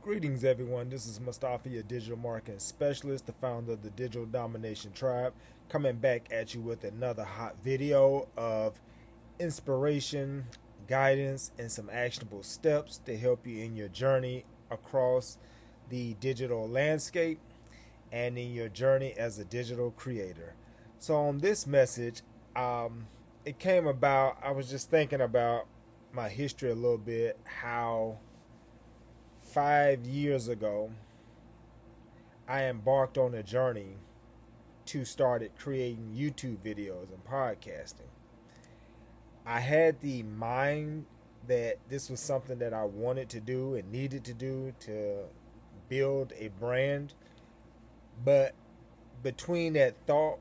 Greetings, everyone. This is Mustafa, your digital marketing specialist, the founder of the Digital Domination Tribe, coming back at you with another hot video of inspiration, guidance, and some actionable steps to help you in your journey across the digital landscape and in your journey as a digital creator. So, on this message, it came about, I was just thinking about my history a little bit, how 5 years ago, I embarked on a journey to start creating YouTube videos and podcasting. I had the mind that this was something that I wanted to do and needed to do to build a brand, but between that thought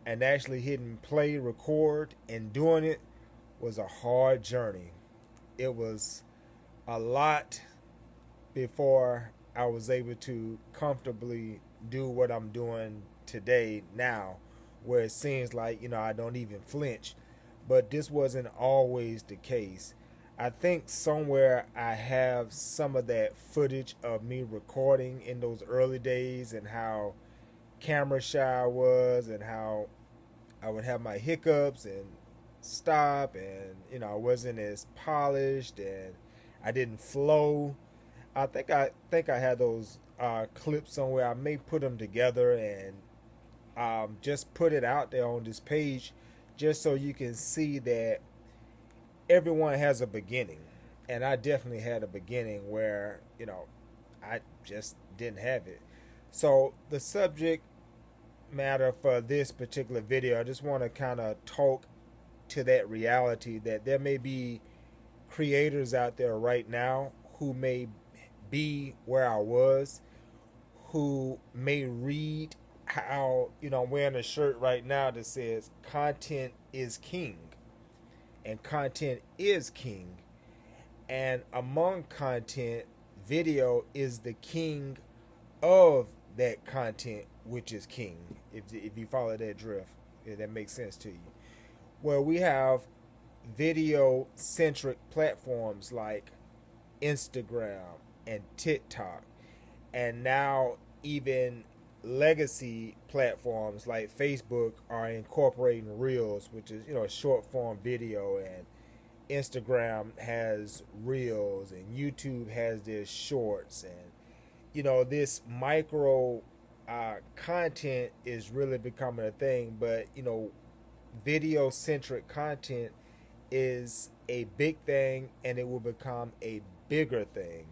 and actually hitting play, record, and doing it was a hard journey. It was a lot before I was able to comfortably do what I'm doing today now, where it seems like, I don't even flinch. But this wasn't always the case. I think somewhere I have some of that footage of me recording in those early days and how camera shy I was and how I would have my hiccups and stop, and I wasn't as polished and I didn't flow. I think I had those clips somewhere. I may put them together and just put it out there on this page, just so you can see that everyone has a beginning, and I definitely had a beginning where I just didn't have it. So the subject matter for this particular video, I just want to kind of talk to that reality that there may be creators out there right now who may be where I was, who may read how, I'm wearing a shirt right now that says content is king, and content is king. And among content, video is the king of that content, which is king. If you follow that drift, if that makes sense to you. Well, we have video centric platforms like Instagram and TikTok, and now even legacy platforms like Facebook are incorporating Reels, which is short form video, and Instagram has Reels, and YouTube has their Shorts, and this micro content is really becoming a thing. But video centric content is a big thing, and it will become a bigger thing.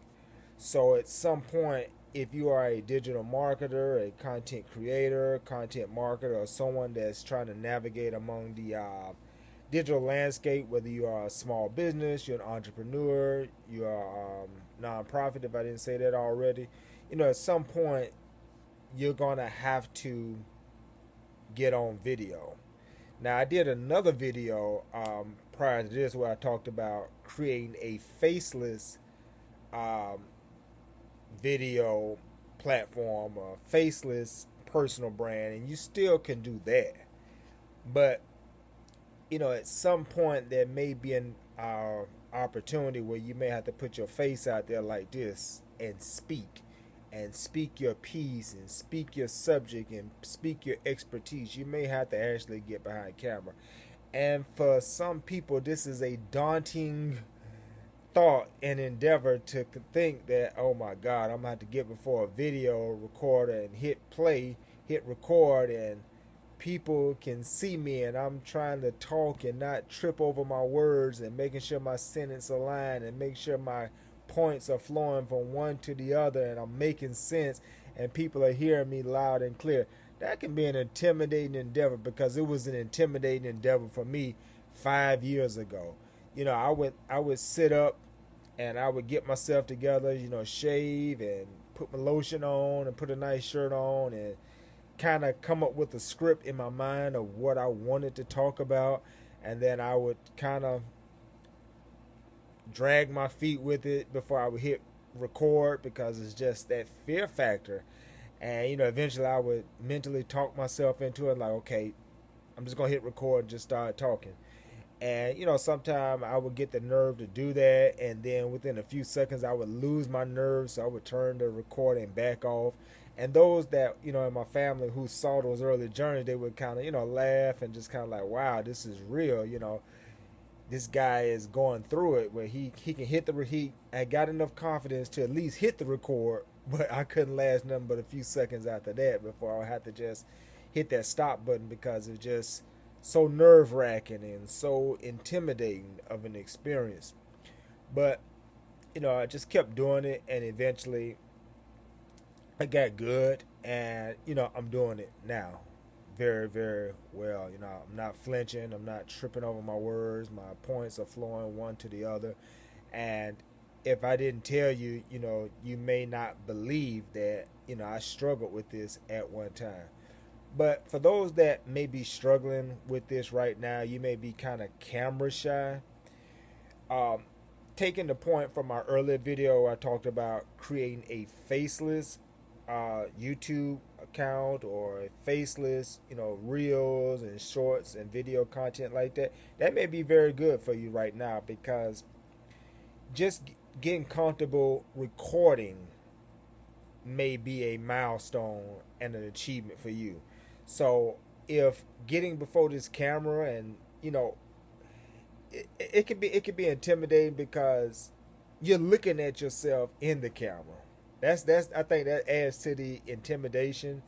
So at some point, if you are a digital marketer, a content creator, content marketer, or someone that's trying to navigate among the digital landscape, whether you are a small business, you're an entrepreneur, you are nonprofit, if I didn't say that already, at some point you're gonna have to get on video. Now, I did another video prior to this where I talked about creating a faceless um, video platform, a faceless personal brand, and you still can do that. But at some point there may be an opportunity where you may have to put your face out there like this and speak your piece and speak your subject and speak your expertise. You may have to actually get behind camera. And for some people, this is a daunting thought and endeavor to think that, oh my God, I'm gonna have to get before a video recorder and hit play, hit record, and people can see me, and I'm trying to talk and not trip over my words and making sure my sentence align and make sure my points are flowing from one to the other and I'm making sense and people are hearing me loud and clear. That can be an intimidating endeavor, because it was an intimidating endeavor for me 5 years ago. I would sit up and I would get myself together, shave and put my lotion on and put a nice shirt on and kind of come up with a script in my mind of what I wanted to talk about, and then I would kind of drag my feet with it before I would hit record, because it's just that fear factor. And eventually I would mentally talk myself into it, like, okay, I'm just gonna hit record and just start talking. And sometimes I would get the nerve to do that, and then within a few seconds I would lose my nerve, so I would turn the recording back off. And those that in my family who saw those early journeys, they would kind of laugh and just kind of like, wow, this is real. This guy is going through it where he can hit he I got enough confidence to at least hit the record, but I couldn't last nothing but a few seconds after that before I had to just hit that stop button, because it's just so nerve wracking and so intimidating of an experience. But I just kept doing it, and eventually I got good, and I'm doing it now very, very well. I'm not flinching, I'm not tripping over my words, my points are flowing one to the other. And if I didn't tell you, you may not believe that, I struggled with this at one time. But for those that may be struggling with this right now, you may be kind of camera shy. Um, Taking the point from my earlier video, I talked about creating a faceless YouTube account, or a faceless, reels and shorts and video content like that. That may be very good for you right now, because just getting comfortable recording may be a milestone and an achievement for you. So if getting before this camera, and it could be intimidating, because you're looking at yourself in the camera. That's I think that adds to the intimidation,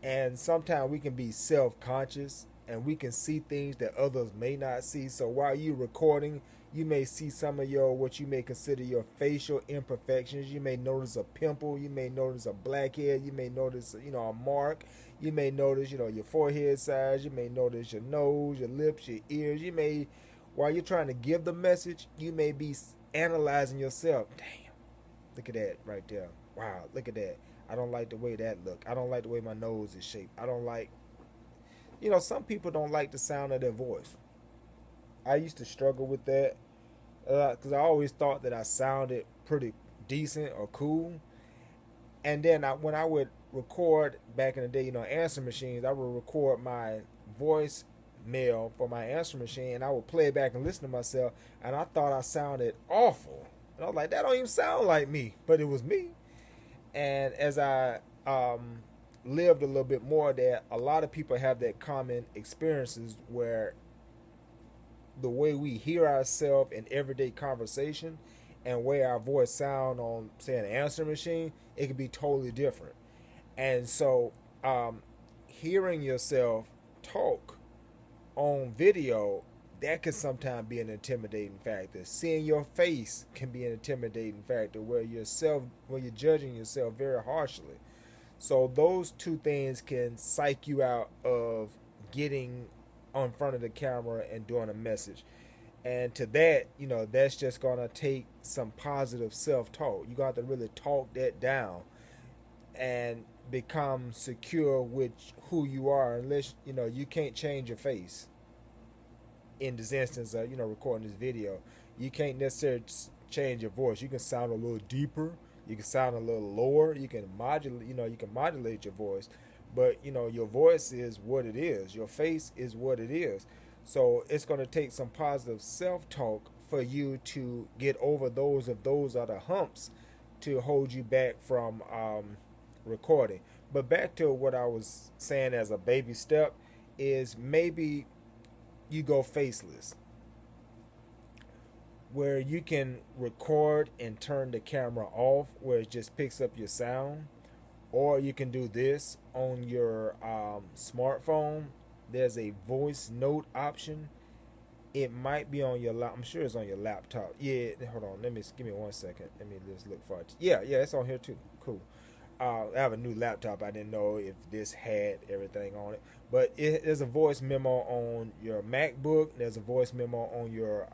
and sometimes we can be self-conscious and we can see things that others may not see. So while you're recording, you may see some of your what you may consider your facial imperfections. You may notice a pimple, you may notice a blackhead, you may notice a mark, you may notice your forehead size, you may notice your nose, your lips, your ears. You may, while you're trying to give the message, you may be analyzing yourself. Damn, look at that right there. Wow, look at that. I don't like the way that look. I don't like the way my nose is shaped. I don't like, some people don't like the sound of their voice. I used to struggle with that, because I always thought that I sounded pretty decent or cool. And then when I would record back in the day, answer machines, I would record my voice mail for my answer machine, and I would play it back and listen to myself, and I thought I sounded awful. And I was like, that don't even sound like me, but it was me. And as I lived a little bit more, that a lot of people have that common experiences where the way we hear ourselves in everyday conversation and way our voice sound on, say, an answer machine, it can be totally different. And so hearing yourself talk on video, that can sometimes be an intimidating factor. Seeing your face can be an intimidating factor, where you're judging yourself very harshly. So those two things can psych you out of getting on front of the camera and doing a message. And to that, that's just gonna take some positive self-talk. You're gonna have to really talk that down and become secure with who you are, unless you can't change your face. In this instance of recording this video, you can't necessarily change your voice. You can sound a little deeper, you can sound a little lower, you can modulate your voice, but your voice is what it is, your face is what it is. So it's going to take some positive self-talk for you to get over those, if those are the humps to hold you back from recording. But back to what I was saying, as a baby step, is maybe you go faceless, where you can record and turn the camera off, where it just picks up your sound. Or you can do this on your smartphone. There's a voice note option. It might be on your I'm sure it's on your laptop. Yeah, hold on. Give me 1 second. Let me just look for it. Yeah, it's on here too. Cool. I have a new laptop. I didn't know if this had everything on it. But there's a voice memo on your MacBook. There's a voice memo on your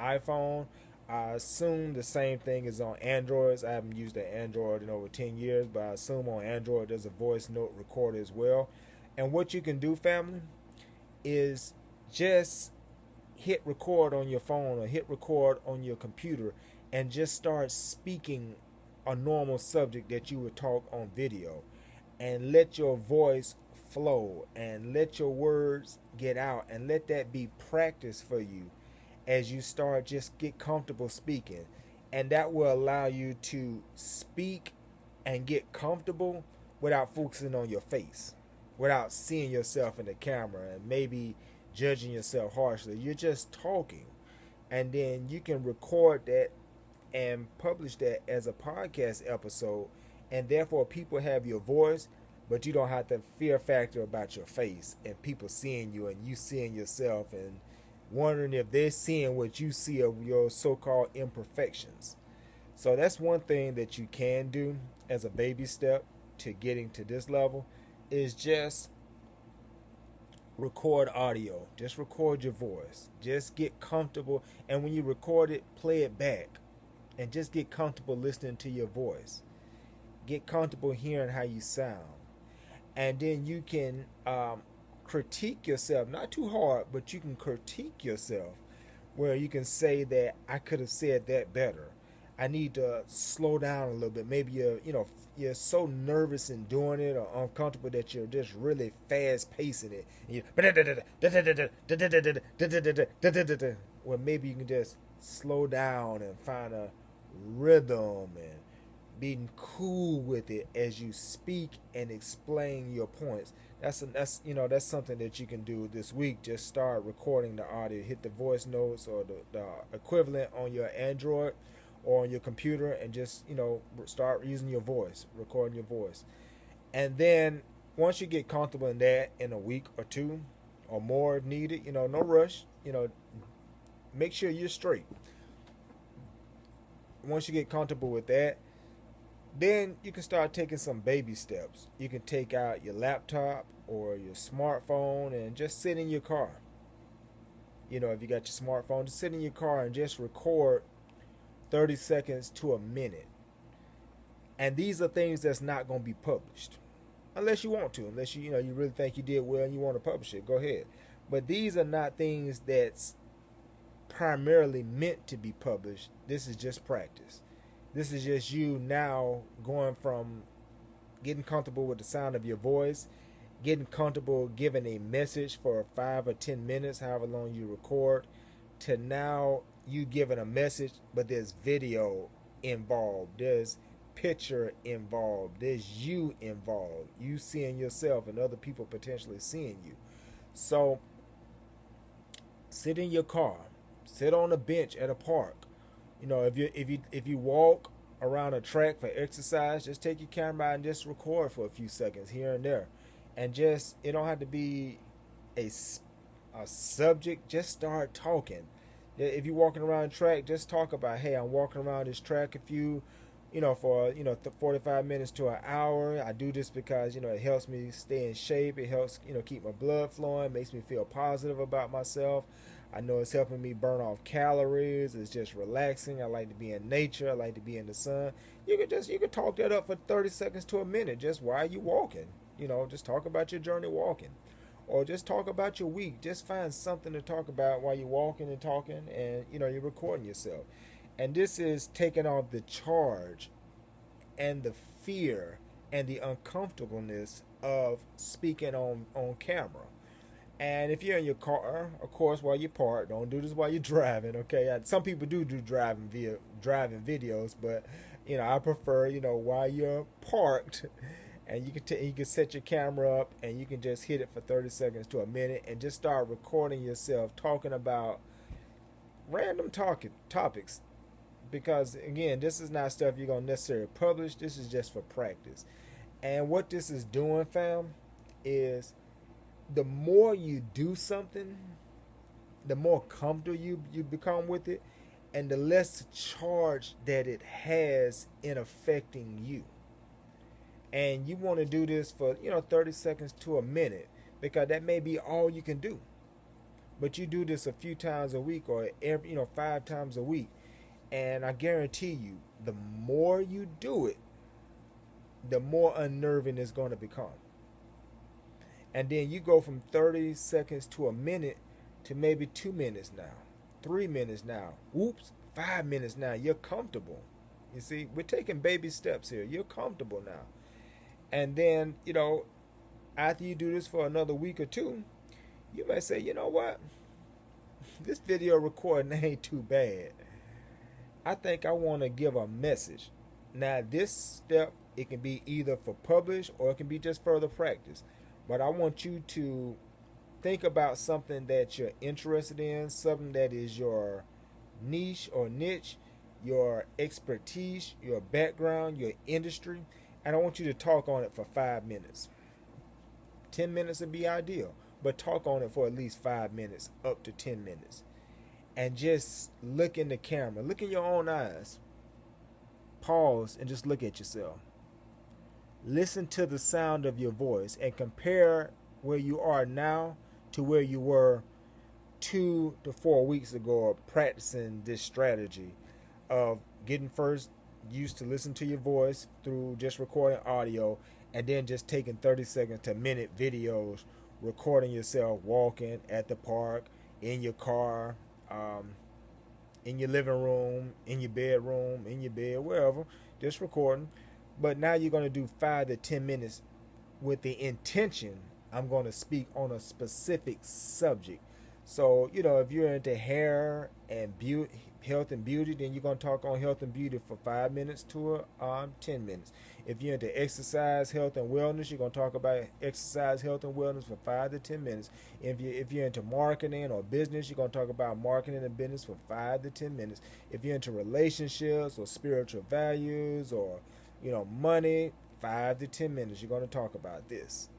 iPhone. I assume the same thing is on Androids. I haven't used an Android in over 10 years, but I assume on Android there's a voice note recorder as well. And what you can do, family, is just hit record on your phone or hit record on your computer and just start speaking a normal subject that you would talk on video, and let your voice flow and let your words get out, and let that be practice for you. as you start, just get comfortable speaking. And that will allow you to speak and get comfortable without focusing on your face, without seeing yourself in the camera and maybe judging yourself harshly. You're just talking. And then you can record that and publish that as a podcast episode. And therefore, people have your voice, but you don't have the fear factor about your face and people seeing you and you seeing yourself and wondering if they're seeing what you see of your so-called imperfections. So that's one thing that you can do as a baby step to getting to this level is just record audio. Just record your voice. Just get comfortable. And when you record it, play it back. And just get comfortable listening to your voice. Get comfortable hearing how you sound. And then you can critique yourself. Not too hard, but you can critique yourself. Where you can say that I could have said that better. I need to slow down a little bit. Maybe you're so nervous in doing it or uncomfortable that you're just really fast pacing it. Well, maybe you can just slow down and find a rhythm and being cool with it as you speak and explain your points. That's something that you can do this week. Just start recording the audio. Hit the voice notes or the equivalent on your Android or on your computer and just start using your voice, recording your voice. And then once you get comfortable in that in a week or two or more if needed, no rush, make sure you're straight. Once you get comfortable with that, then you can start taking some baby steps. You can take out your laptop or your smartphone and just sit in your car. If you got your smartphone, just sit in your car and just record 30 seconds to a minute. And these are things that's not going to be published. Unless you want to. Unless you really think you did well and you want to publish it. Go ahead. But these are not things that's primarily meant to be published. This is just practice. This is just you now going from getting comfortable with the sound of your voice, getting comfortable giving a message for 5 or 10 minutes, however long you record, to now you giving a message, but there's video involved. There's picture involved. There's you involved. You seeing yourself and other people potentially seeing you. So sit in your car. Sit on a bench at a park. If you walk around a track for exercise, just take your camera out and just record for a few seconds here and there. And just, it don't have to be a subject. Just start talking. If you're walking around the track, just talk about, hey, I'm walking around this track for 45 minutes to an hour. I do this because, it helps me stay in shape. It helps, keep my blood flowing, makes me feel positive about myself. I know it's helping me burn off calories. It's just relaxing. I like to be in nature. I like to be in the sun. You could talk that up for 30 seconds to a minute just while you walking. Just talk about your journey walking. Or just talk about your week. Just find something to talk about while you're walking and talking and you're recording yourself. And this is taking off the charge and the fear and the uncomfortableness of speaking on camera. And if you're in your car, of course, while you're parked, don't do this while you're driving, okay? Some people do driving videos, but, I prefer, while you're parked, and you can set your camera up, and you can just hit it for 30 seconds to a minute, and just start recording yourself talking about random topics. Because, again, this is not stuff you're going to necessarily publish. This is just for practice. And what this is doing, fam, is the more you do something, the more comfortable you become with it, and the less charge that it has in affecting you. And you want to do this for 30 seconds to a minute, because that may be all you can do. But you do this a few times a week or every 5 times a week, and I guarantee you, the more you do it, the more unnerving it's going to become. And then you go from 30 seconds to a minute to maybe 2 minutes now, 3 minutes now, 5 minutes now. You're comfortable. You see, we're taking baby steps here. You're comfortable now. And then, after you do this for another week or two, you may say, you know what? this video recording ain't too bad. I think I want to give a message. Now, this step, it can be either for publish or it can be just further practice. But I want you to think about something that you're interested in, something that is your niche or niche, your expertise, your background, your industry, and I want you to talk on it for 5 minutes. 10 minutes would be ideal, but talk on it for at least 5 minutes, up to 10 minutes. And just look in the camera, look in your own eyes, pause, and just look at yourself. Listen to the sound of your voice and compare where you are now to where you were 2 to 4 weeks ago of practicing this strategy of getting first used to listen to your voice through just recording audio, and then just taking 30 second to minute videos recording yourself walking at the park, in your car, in your living room, in your bedroom, in your bed, wherever, just recording. But now you're going to do 5 to 10 minutes with the intention I'm going to speak on a specific subject. So, if you're into hair and beauty, health and beauty, then you're going to talk on health and beauty for 5 minutes to 10 minutes. If you're into exercise, health, and wellness, you're going to talk about exercise, health, and wellness for 5 to 10 minutes. If you're into marketing or business, you're going to talk about marketing and business for 5 to 10 minutes. If you're into relationships or spiritual values or money, 5 to 10 minutes, you're going to talk about this,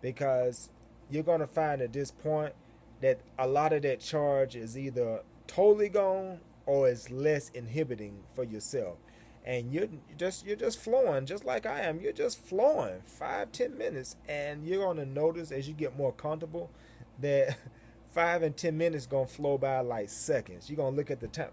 because you're going to find at this point that a lot of that charge is either totally gone or is less inhibiting for yourself, and you're just flowing just like I am. You're just flowing 5-10 minutes, and you're going to notice as you get more comfortable that 5 and 10 minutes gonna flow by like seconds. You're gonna look at the time.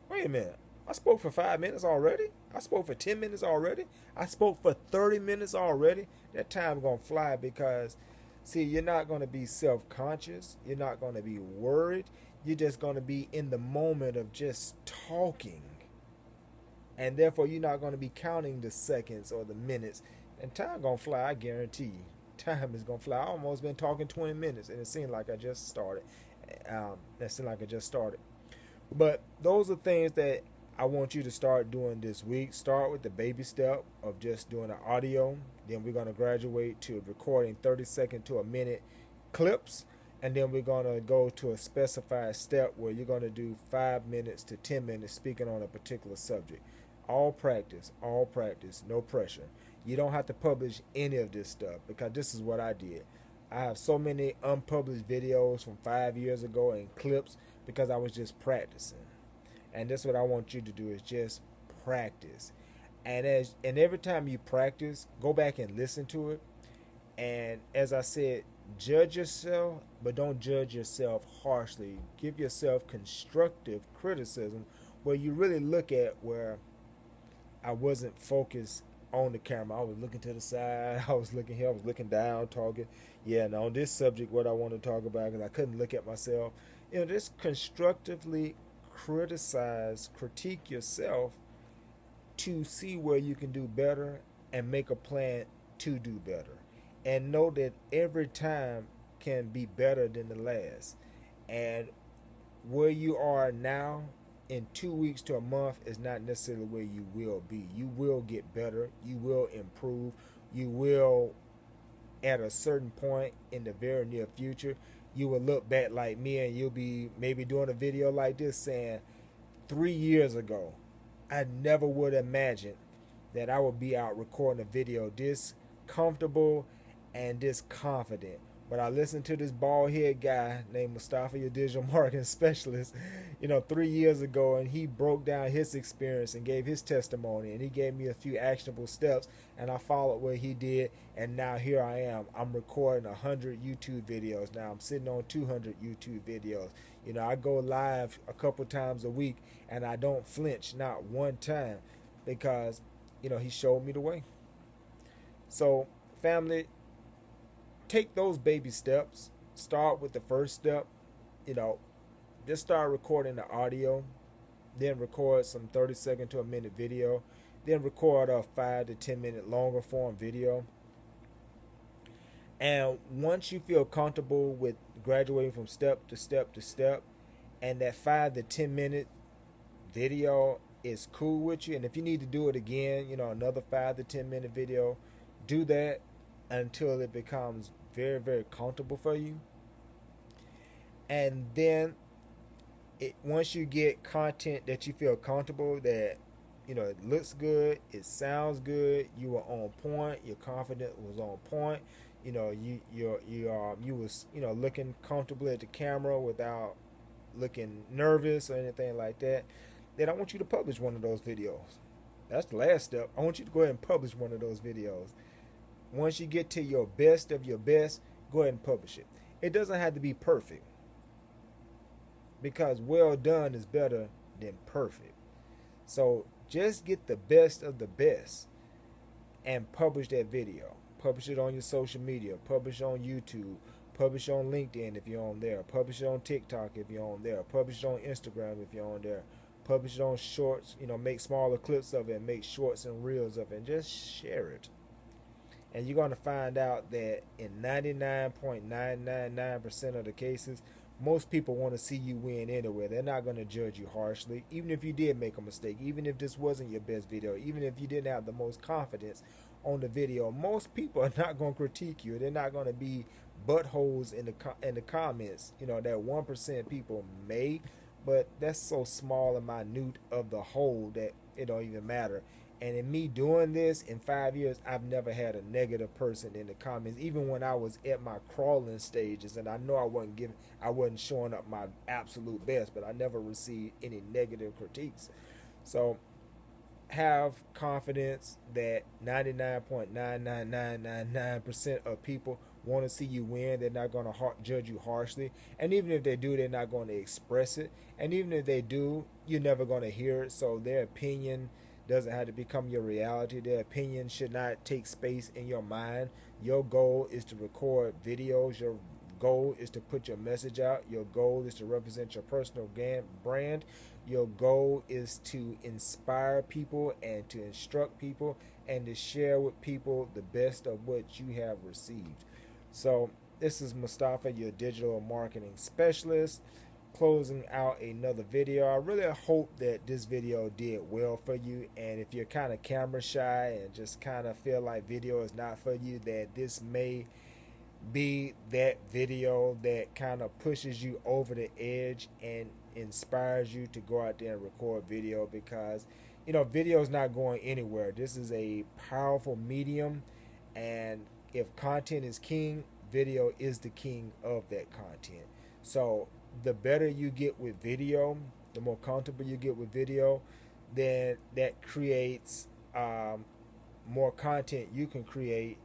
Wait a minute, I spoke for 5 minutes already. I spoke for 10 minutes already. I spoke for 30 minutes already. That time gonna fly, because see, you're not gonna be self-conscious. You're not gonna be worried. You're just gonna be in the moment of just talking. And therefore you're not gonna be counting the seconds or the minutes. And time gonna fly, I guarantee you. Time is gonna fly. I almost been talking 20 minutes and it seemed like I just started. But those are things that I want you to start doing this week. Start with the baby step of just doing an audio. Then we're going to graduate to recording 30-second to a minute clips. And then we're going to go to a specified step where you're going to do 5 minutes to 10 minutes speaking on a particular subject. All practice, no pressure. You don't have to publish any of this stuff, because this is what I did. I have so many unpublished videos from 5 years ago and clips because I was just practicing. And that's what I want you to do, is just practice. And every time you practice, go back and listen to it. And as I said, judge yourself, but don't judge yourself harshly. Give yourself constructive criticism where you really look at where I wasn't focused on the camera. I was looking to the side. I was looking here. I was looking down, talking. Yeah, and on this subject, what I want to talk about, because I couldn't look at myself. Just constructively critique yourself to see where you can do better and make a plan to do better. And know that every time can be better than the last. And where you are now in 2 weeks to a month is not necessarily where you will be. You will get better. You will improve. You will, at a certain point in the very near future, you will look back like me and you'll be maybe doing a video like this saying, 3 years ago, I never would imagine that I would be out recording a video this comfortable and this confident. But I listened to this bald head guy named Mustafa, your digital marketing specialist, 3 years ago, and he broke down his experience and gave his testimony, and he gave me a few actionable steps, and I followed what he did, and now here I am. I'm recording 100 YouTube videos now. I'm sitting on 200 YouTube videos. I go live a couple times a week, and I don't flinch, not one time, because, he showed me the way. So, family, take those baby steps. Start with the first step. Just start recording the audio, then record some 30-second to a minute video, then record a 5 to 10 minute longer form video. And once you feel comfortable with graduating from step to step to step, and that 5 to 10 minute video is cool with you, and if you need to do it again, another 5 to 10 minute video, do that until it becomes very, very comfortable for you. And then once you get content that you feel comfortable, that it looks good, it sounds good, you were on point, your confidence was on point, you was looking comfortably at the camera without looking nervous or anything like that, then I want you to publish one of those videos. That's the last step. I want you to go ahead and publish one of those videos. Once you get to your best of your best, go ahead and publish it. It doesn't have to be perfect, because well done is better than perfect. So just get the best of the best and publish that video. Publish it on your social media. Publish on YouTube. Publish on LinkedIn if you're on there. Publish it on TikTok if you're on there. Publish it on Instagram if you're on there. Publish it on shorts. Make smaller clips of it and make shorts and reels of it, and just share it. And you're going to find out that in 99.999% of the cases, most people want to see you win anyway. They're not going to judge you harshly, even if you did make a mistake, even if this wasn't your best video, even if you didn't have the most confidence on the video. Most people are not going to critique you. They're not going to be buttholes in the comments. That 1% people may, but that's so small and minute of the whole that it don't even matter. And in me doing this in 5 years, I've never had a negative person in the comments, even when I was at my crawling stages, and I know I wasn't showing up my absolute best, but I never received any negative critiques. So have confidence that 99.99999% of people want to see you win. They're not going to judge you harshly, and even if they do, they're not going to express it, and even if they do, you're never going to hear it. So their opinion doesn't have to become your reality. Their opinion should not take space in your mind. Your goal is to record videos. Your goal is to put your message out. Your goal is to represent your personal brand. Your goal is to inspire people and to instruct people and to share with people the best of what you have received. So this is Mustafa, your digital marketing specialist, closing out another video. I really hope that this video did well for you, and if you're kind of camera shy and just kind of feel like video is not for you, that this may be that video that kind of pushes you over the edge and inspires you to go out there and record video, because video is not going anywhere. This is a powerful medium, and if content is king, video is the king of that content. So the better you get with video, the more comfortable you get with video, then that creates more content you can create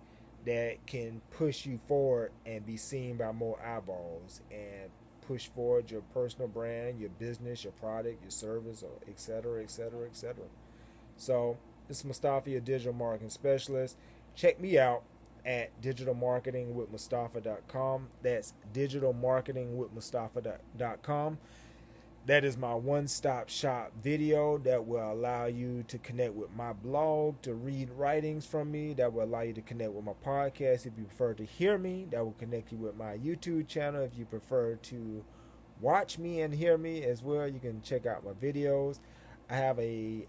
that can push you forward and be seen by more eyeballs and push forward your personal brand, your business, your product, your service, or etc., etc., etc. So this is Mustafa, your digital marketing specialist. Check me out at digitalmarketingwithmustafa.com. That's digitalmarketingwithmustafa.com. That is my one-stop shop video that will allow you to connect with my blog, to read writings from me, that will allow you to connect with my podcast if you prefer to hear me, that will connect you with my YouTube channel if you prefer to watch me and hear me as well. You can check out my videos. I have a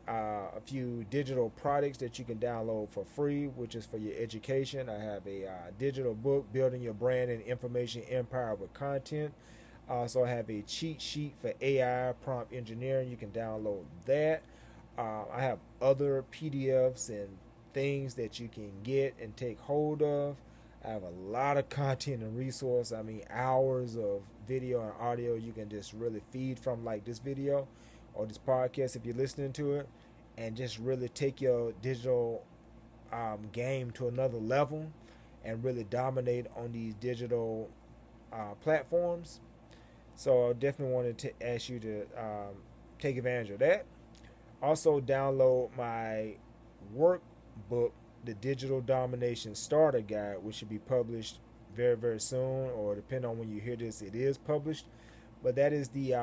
few digital products that you can download for free, which is for your education. I have a digital book, Building Your Brand and Information Empire with Content. Also, I have a cheat sheet for AI prompt engineering. You can download that. I have other PDFs and things that you can get and take hold of. I have a lot of content and resource. I mean, hours of video and audio you can just really feed from, like this video or this podcast if you're listening to it, and just really take your digital game to another level and really dominate on these digital platforms. So I definitely wanted to ask you to take advantage of that. Also, download my workbook, The Digital Domination Starter Guide, which should be published very, very soon, or depending on when you hear this, it is published. But that is the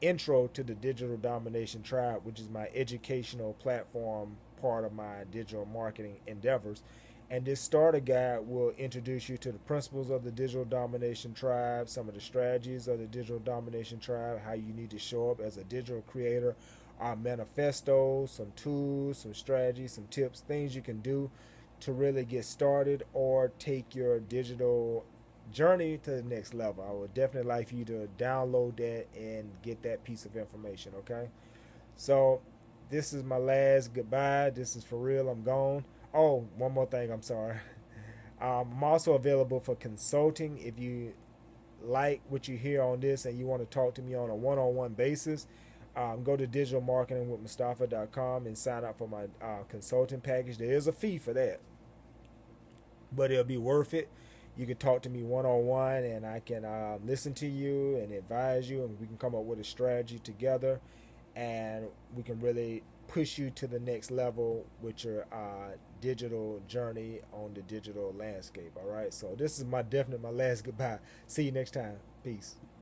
intro to the Digital Domination Tribe, which is my educational platform, part of my digital marketing endeavors. And this starter guide will introduce you to the principles of the digital domination tribe, some of the strategies of the digital domination tribe, how you need to show up as a digital creator, our manifestos, some tools, some strategies, some tips, things you can do to really get started or take your digital journey to the next level. I would definitely like for you to download that and get that piece of information, okay? So this is my last goodbye. This is for real. I'm gone. Oh, one more thing. I'm sorry. I'm also available for consulting. If you like what you hear on this and you want to talk to me on a one-on-one basis, go to digitalmarketingwithmustafa.com and sign up for my consulting package. There is a fee for that, but it'll be worth it. You can talk to me one-on-one, and I can listen to you and advise you, and we can come up with a strategy together, and we can really push you to the next level with your digital journey on the digital landscape. All right, so this is my last goodbye. See you next time. Peace.